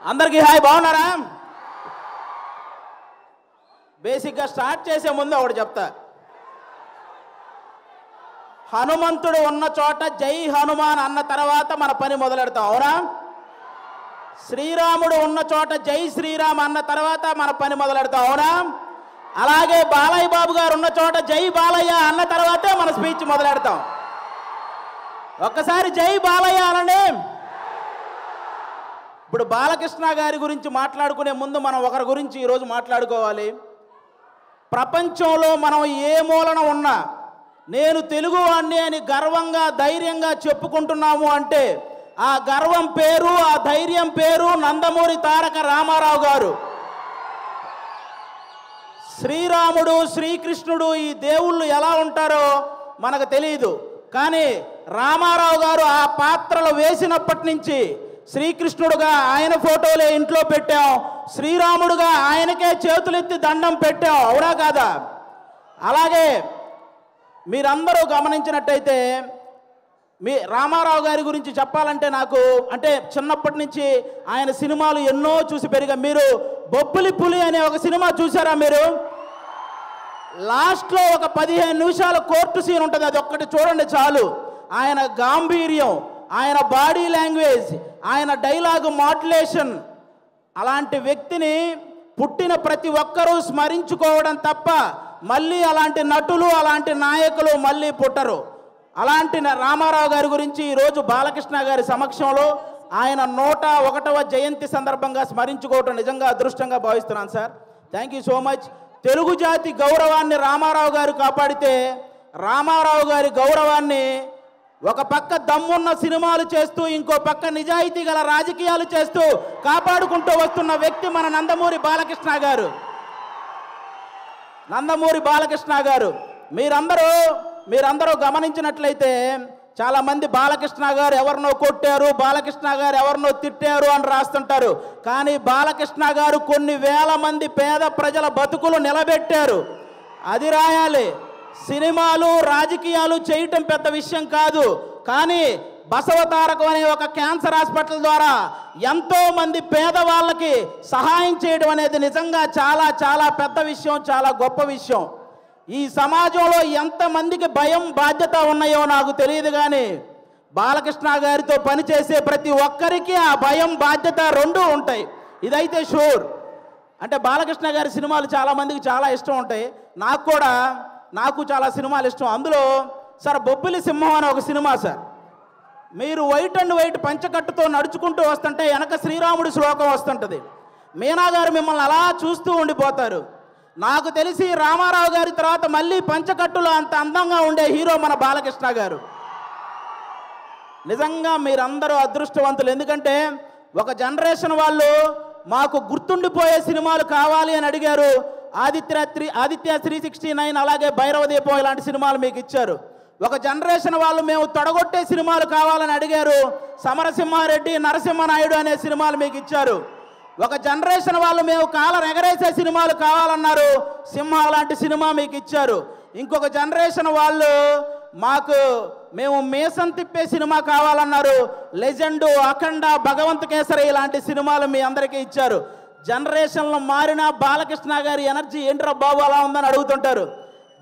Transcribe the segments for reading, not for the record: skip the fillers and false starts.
అందరికీ హాయ్, బాగున్నారా? బేసిక్గా స్టార్ట్ చేసే ముందు ఒకటి చెప్తా. హనుమంతుడు ఉన్న చోట జై హనుమాన్ అన్న తర్వాత మన పని మొదలెడతాం, అవునా? శ్రీరాముడు ఉన్న చోట జై శ్రీరామ్ అన్న తర్వాత మన పని మొదలెడతాం, అవునా? అలాగే బాలయ్య బాబు గారు ఉన్న చోట జై బాలయ్య అన్న తర్వాతే మన స్పీచ్ మొదలెడతాం. ఒక్కసారి జై బాలయ్య అనండి. ఇప్పుడు బాలకృష్ణ గారి గురించి మాట్లాడుకునే ముందు మనం ఒకరి గురించి ఈరోజు మాట్లాడుకోవాలి. ప్రపంచంలో మనం ఏ మూలన ఉన్నా నేను తెలుగువాణ్ణి అని గర్వంగా ధైర్యంగా చెప్పుకుంటున్నాము అంటే ఆ గర్వం పేరు, ఆ ధైర్యం పేరు నందమూరి తారక రామారావు గారు. శ్రీరాముడు, శ్రీకృష్ణుడు ఈ దేవుళ్ళు ఎలా ఉంటారో మనకు తెలియదు, కానీ రామారావు గారు ఆ పాత్రలు వేసినప్పటి నుంచి శ్రీకృష్ణుడుగా ఆయన ఫోటోలే ఇంట్లో పెట్టాం, శ్రీరాముడుగా ఆయనకే చేతులెత్తి దండం పెట్టాం, అవునా కాదా? అలాగే మీరందరూ గమనించినట్టయితే మీ రామారావు గారి గురించి చెప్పాలంటే నాకు అంటే చిన్నప్పటి నుంచి ఆయన సినిమాలు ఎన్నో చూసి పెరిగా. మీరు బొబ్బిలి పులి అనే ఒక సినిమా చూసారా? మీరు లాస్ట్లో ఒక 15 నిమిషాల కోర్టు సీన్ ఉంటుంది, అది ఒక్కటి చూడండి చాలు. ఆయన గాంభీర్యం, ఆయన బాడీ లాంగ్వేజ్, ఆయన డైలాగు మాడ్యులేషన్, అలాంటి వ్యక్తిని పుట్టిన ప్రతి ఒక్కరూ స్మరించుకోవడం తప్ప మళ్ళీ అలాంటి నటులు, అలాంటి నాయకులు మళ్ళీ పుట్టరు. అలాంటి రామారావు గారి గురించి ఈరోజు బాలకృష్ణ గారి సమక్షంలో ఆయన 101వ జయంతి సందర్భంగా స్మరించుకోవటం నిజంగా అదృష్టంగా భావిస్తున్నాను sir. Thank you so much. Telugu జాతి గౌరవాన్ని రామారావు గారు కాపాడితే రామారావు గారి గౌరవాన్ని ఒక పక్క దమ్మున్న సినిమాలు చేస్తూ ఇంకో పక్క నిజాయితీ గల రాజకీయాలు చేస్తూ కాపాడుకుంటూ వస్తున్న వ్యక్తి మన నందమూరి బాలకృష్ణ గారు. నందమూరి బాలకృష్ణ గారు మీరందరూ గమనించినట్లయితే చాలామంది బాలకృష్ణ గారు ఎవరినో కొట్టారు, బాలకృష్ణ గారు ఎవరినో తిట్టారు అని రాస్తుంటారు. కానీ బాలకృష్ణ గారు కొన్ని వేల మంది పేద ప్రజల బతుకులు నిలబెట్టారు, అది రాయాలి. సినిమాలు, రాజకీయాలు చేయటం పెద్ద విషయం కాదు, కానీ బసవతారకం అనే ఒక క్యాన్సర్ హాస్పిటల్ ద్వారా ఎంతో మంది పేదవాళ్ళకి సహాయం చేయడం అనేది నిజంగా చాలా చాలా పెద్ద విషయం, చాలా గొప్ప విషయం. ఈ సమాజంలో ఎంతమందికి భయం, బాధ్యత ఉన్నాయో నాకు తెలియదు, కానీ బాలకృష్ణ గారితో పనిచేసే ప్రతి ఒక్కరికి ఆ భయం, బాధ్యత రెండూ ఉంటాయి, ఇదైతే షూర్. అంటే బాలకృష్ణ గారి సినిమాలు చాలామందికి చాలా ఇష్టం ఉంటాయి, నాకు చాలా సినిమాలు ఇష్టం. అందులో సార్ బొబ్బిలి సింహం అనే ఒక సినిమా సార్. మీరు వైట్ అండ్ వైట్ పంచకట్టుతో నడుచుకుంటూ వస్తుంటే వెనక శ్రీరాముడి శ్లోకం వస్తుంటుంది. మీనా గారు మిమ్మల్ని అలా చూస్తూ ఉండిపోతారు. నాకు తెలిసి రామారావు గారి తర్వాత మళ్ళీ పంచకట్టులో అంత అందంగా ఉండే హీరో మన బాలకృష్ణ గారు. నిజంగా మీరందరూ అదృష్టవంతులు, ఎందుకంటే ఒక జనరేషన్ వాళ్ళు మాకు గుర్తుండిపోయే సినిమాలు కావాలి అని అడిగారు. ఆదిత్య 369, అలాగే భైరవ దీపం ఇలాంటి సినిమాలు మీకు ఇచ్చారు. ఒక జనరేషన్ వాళ్ళు మేము తొడగొట్టే సినిమాలు కావాలని అడిగారు. సమరసింహారెడ్డి, నరసింహనాయుడు అనే సినిమాలు మీకు ఇచ్చారు. ఒక జనరేషన్ వాళ్ళు మేము కాలర్ ఎగరేసే సినిమాలు కావాలన్నారు, సింహ లాంటి సినిమా మీకు ఇచ్చారు. ఇంకొక జనరేషన్ వాళ్ళు మేము మీసం తిప్పే సినిమా కావాలన్నారు, లెజెండు, అఖండ, భగవంత్ కేసరి ఇలాంటి సినిమాలు మీ అందరికీ ఇచ్చారు. జనరేషన్లో మారిన బాలకృష్ణ గారి ఎనర్జీ ఏంట్రా బాబు అలా ఉందని అడుగుతుంటారు.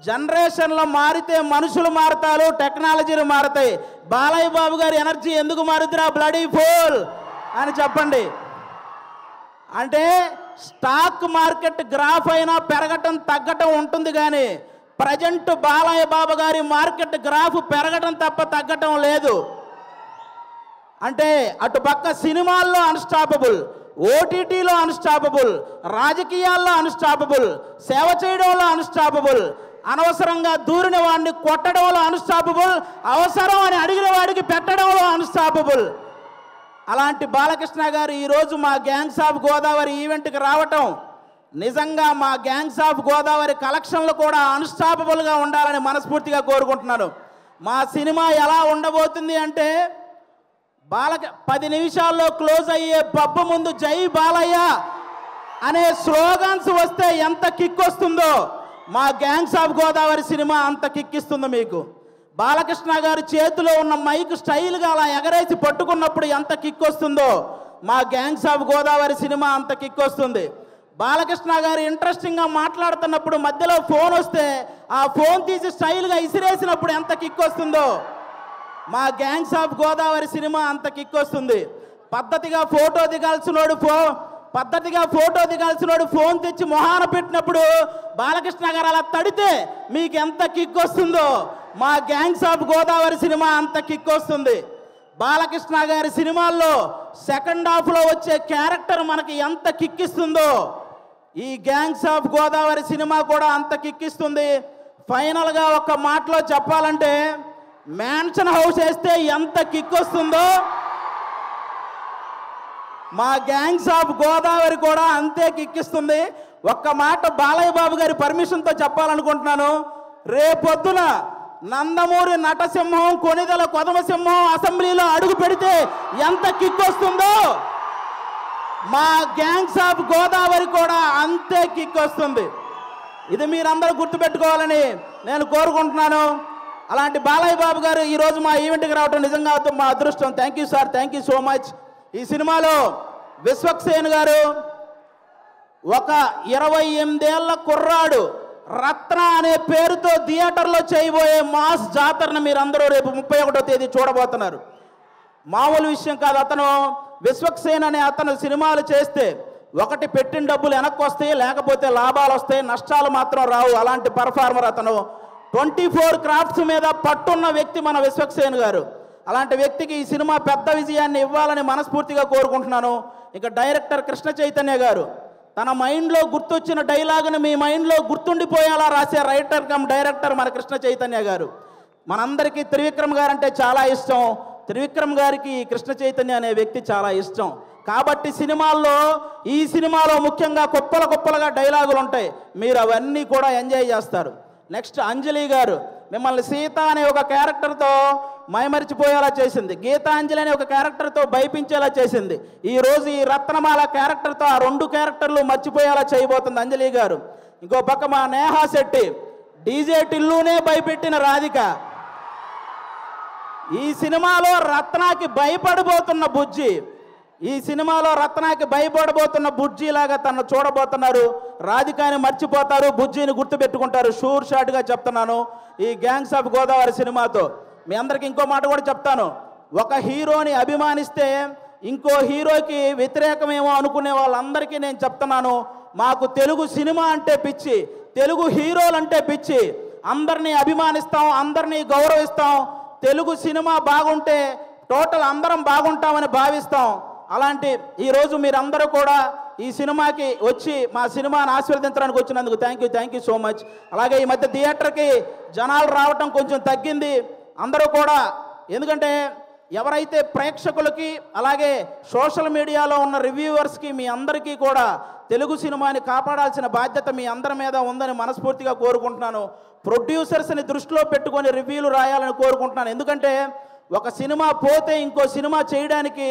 జనరేషన్లో మారితే మనుషులు మారుతారు, టెక్నాలజీలు మారుతాయి. బాలయ్య బాబు గారి ఎనర్జీ ఎందుకు మారుతురా బ్లడీ ఫూల్ అని చెప్పండి. అంటే స్టాక్ మార్కెట్ గ్రాఫ్ అయినా పెరగటం తగ్గటం ఉంటుంది, కానీ ప్రజెంట్ బాలయ్య బాబు గారి మార్కెట్ గ్రాఫ్ పెరగటం తప్ప తగ్గటం లేదు. అంటే అటుపక్క సినిమాల్లో అన్స్టాపబుల్, ఓటీటీలో అన్స్టాపబుల్, రాజకీయాల్లో అన్స్టాపబుల్, సేవ చేయడంలో అన్స్టాపబుల్, అనవసరంగా దూరిన వాడిని కొట్టడంలో అన్స్టాపబుల్, అవసరం అని అడిగిన వాడికి పెట్టడంలో అన్స్టాపబుల్. అలాంటి బాలకృష్ణ గారు ఈరోజు మా గ్యాంగ్స్ ఆఫ్ గోదావరి ఈవెంట్కి రావటం నిజంగా మా గ్యాంగ్స్ ఆఫ్ గోదావరి కలెక్షన్లు కూడా అన్స్టాపబుల్గా ఉండాలని మనస్ఫూర్తిగా కోరుకుంటున్నాను. మా సినిమా ఎలా ఉండబోతుంది అంటే 10 నిమిషాల్లో క్లోజ్ అయ్యే పబ్బు ముందు జై బాలయ్య అనే స్లోగన్స్ వస్తే ఎంత కిక్ వస్తుందో మా గ్యాంగ్స్ ఆఫ్ గోదావరి సినిమా అంత కిక్ ఇస్తుంది మీకు. బాలకృష్ణ గారి చేతిలో ఉన్న మైక్ స్టైల్గా అలా ఎగరేసి పట్టుకున్నప్పుడు ఎంత కిక్ వస్తుందో మా గ్యాంగ్స్ ఆఫ్ గోదావరి సినిమా అంత కిక్ వస్తుంది. బాలకృష్ణ గారు ఇంట్రెస్టింగ్గా మాట్లాడుతున్నప్పుడు మధ్యలో ఫోన్ వస్తే ఆ ఫోన్ తీసి స్టైల్గా ఇసిరేసినప్పుడు ఎంత కిక్ వస్తుందో మా గ్యాంగ్స్ ఆఫ్ గోదావరి సినిమా అంత కిక్ వస్తుంది. పద్ధతిగా ఫోటో దిగాల్సినోడు ఫోన్ తెచ్చి మొహాన పెట్టినప్పుడు బాలకృష్ణ గారు అలా తడితే మీకు ఎంత కిక్ వస్తుందో మా గ్యాంగ్స్ ఆఫ్ గోదావరి సినిమా అంత కిక్ వస్తుంది. బాలకృష్ణ గారి సినిమాల్లో సెకండ్ హాఫ్లో వచ్చే క్యారెక్టర్ మనకి ఎంత కిక్కిస్తుందో ఈ గ్యాంగ్స్ ఆఫ్ గోదావరి సినిమా కూడా అంత కిక్కిస్తుంది. ఫైనల్గా ఒక్క మాటలో చెప్పాలంటే మ్యాన్షన్ హౌస్ వేస్తే ఎంత కిక్ వస్తుందో మా గ్యాంగ్స్ ఆఫ్ గోదావరి కూడా అంతే కిక్కిస్తుంది. ఒక్క మాట బాలయ్య బాబు గారి పర్మిషన్తో చెప్పాలనుకుంటున్నాను. రేపొద్దున నందమూరి నటసింహం, కొనిదెల కొదమసింహం అసెంబ్లీలో అడుగు పెడితే ఎంత కిక్ వస్తుందో మా గ్యాంగ్స్ ఆఫ్ గోదావరి కూడా అంతే కిక్ వస్తుంది. ఇది మీరందరూ గుర్తుపెట్టుకోవాలని నేను కోరుకుంటున్నాను. అలాంటి బాలయ్య బాబు గారు ఈరోజు మా ఈవెంట్కి రావడం నిజంగా మా అదృష్టం. Thank you sir, thank you so much. ఈ సినిమాలో విశ్వక్సేన్ గారు ఒక 28 ఏళ్ల కుర్రాడు రత్న అనే పేరుతో థియేటర్లో చేయబోయే మాస్ జాతరను మీరందరూ రేపు 31వ తేదీ చూడబోతున్నారు. మామూలు విషయం కాదు. అతను విశ్వక్సేన్ అనే అతను సినిమాలు చేస్తే ఒకటి పెట్టిన డబ్బులు వెనక్కి వస్తాయి, లేకపోతే లాభాలు వస్తాయి, నష్టాలు మాత్రం రావు. అలాంటి పర్ఫార్మర్ అతను. 24 క్రాఫ్ట్స్ మీద పట్టున్న వ్యక్తి మన విశ్వక్సేన్ గారు. అలాంటి వ్యక్తికి ఈ సినిమా పెద్ద విజయాన్ని ఇవ్వాలని మనస్ఫూర్తిగా కోరుకుంటున్నాను. ఇక డైరెక్టర్ కృష్ణ చైతన్య గారు తన మైండ్లో గుర్తొచ్చిన డైలాగును మీ మైండ్లో గుర్తుండిపోయేలా రాసే రైటర్ కమ్ డైరెక్టర్ మన కృష్ణ చైతన్య గారు. మనందరికీ త్రివిక్రమ్ గారు అంటే చాలా ఇష్టం. త్రివిక్రమ్ గారికి ఈ కృష్ణ చైతన్య అనే వ్యక్తి చాలా ఇష్టం. కాబట్టి ఈ సినిమాలో ముఖ్యంగా కుప్పలుగా డైలాగులు ఉంటాయి. మీరు అవన్నీ కూడా ఎంజాయ్ చేస్తారు. నెక్స్ట్ అంజలి గారు మిమ్మల్ని సీత అనే ఒక క్యారెక్టర్తో మైమరిచిపోయేలా చేసింది. గీతాంజలి అనే ఒక క్యారెక్టర్తో భయపించేలా చేసింది. ఈరోజు ఈ రత్నమాల క్యారెక్టర్తో ఆ 2 క్యారెక్టర్లు మర్చిపోయేలా చేయబోతుంది అంజలి గారు. ఇంకో పక్క మా నేహా శెట్టి డీజే టిల్లునే భయపెట్టిన రాధిక. ఈ సినిమాలో రత్నాకి భయపడబోతున్న బుజ్జి లాగా తను చూడబోతున్నారు. రాధికాని మర్చిపోతారు, బుజ్జిని గుర్తుపెట్టుకుంటారు. షూర్ షాట్గా చెప్తున్నాను. ఈ గ్యాంగ్స్ ఆఫ్ గోదావరి సినిమాతో మీ అందరికి ఇంకో మాట కూడా చెప్తాను. ఒక హీరోని అభిమానిస్తే ఇంకో హీరోకి వ్యతిరేకమేమో అనుకునే వాళ్ళందరికీ నేను చెప్తున్నాను, మాకు తెలుగు సినిమా అంటే పిచ్చి, తెలుగు హీరోలు అంటే పిచ్చి. అందరినీ అభిమానిస్తాం, అందరినీ గౌరవిస్తాం. తెలుగు సినిమా బాగుంటే టోటల్ అందరం బాగుంటామని భావిస్తాం. అలాంటి ఈరోజు మీరందరూ కూడా ఈ సినిమాకి వచ్చి మా సినిమాని ఆశీర్వదించడానికి వచ్చినందుకు థ్యాంక్ యూ సో మచ్. అలాగే ఈ మధ్య థియేటర్కి జనాలు రావటం కొంచెం తగ్గింది. అందరూ కూడా ఎందుకంటే ఎవరైతే ప్రేక్షకులకి అలాగే సోషల్ మీడియాలో ఉన్న రివ్యూవర్స్కి మీ అందరికీ కూడా తెలుగు సినిమాని కాపాడాల్సిన బాధ్యత మీ అందరి మీద ఉందని మనస్ఫూర్తిగా కోరుకుంటున్నాను. ప్రొడ్యూసర్స్ని దృష్టిలో పెట్టుకొని రివ్యూలు రాయాలని కోరుకుంటున్నాను. ఎందుకంటే ఒక సినిమా పోతే ఇంకో సినిమా చేయడానికి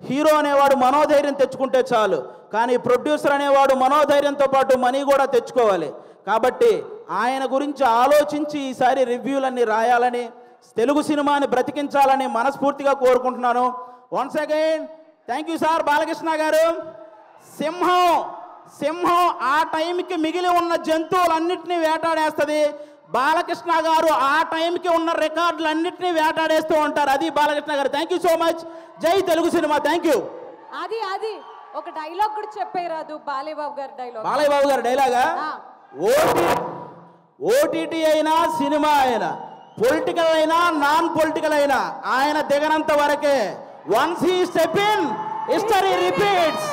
హీరో అనేవాడు మనోధైర్యం తెచ్చుకుంటే చాలు, కానీ ప్రొడ్యూసర్ అనేవాడు మనోధైర్యంతో పాటు మనీ కూడా తెచ్చుకోవాలి. కాబట్టి ఆయన గురించి ఆలోచించి ఈసారి రివ్యూలన్నీ రాయాలని, తెలుగు సినిమాని బ్రతికించాలని మనస్ఫూర్తిగా కోరుకుంటున్నాను. Once again thank you sir. Balakrishna గారు, సింహం ఆ టైంకి మిగిలి ఉన్న జంతువులన్నింటినీ వేటాడేస్తుంది. బాలకృష్ణ గారు ఆ టైంకి ఉన్న రికార్డులన్నింటినీ వేటాడేస్తూ ఉంటారు. అది బాలకృష్ణ గారు. Thank you so much. జై తెలుగు సినిమా. Thank you. అది ఒక డైలాగ్ కూడా చెప్పేరాదు బాలయ్య బాబు గారి డైలాగా? ఓటీటీ అయినా సినిమా అయినా పొలిటికల్ అయినా నాన్ పొలిటికల్ అయినా ఆయన దిగనంత వరకే. Once he step in, history repeats.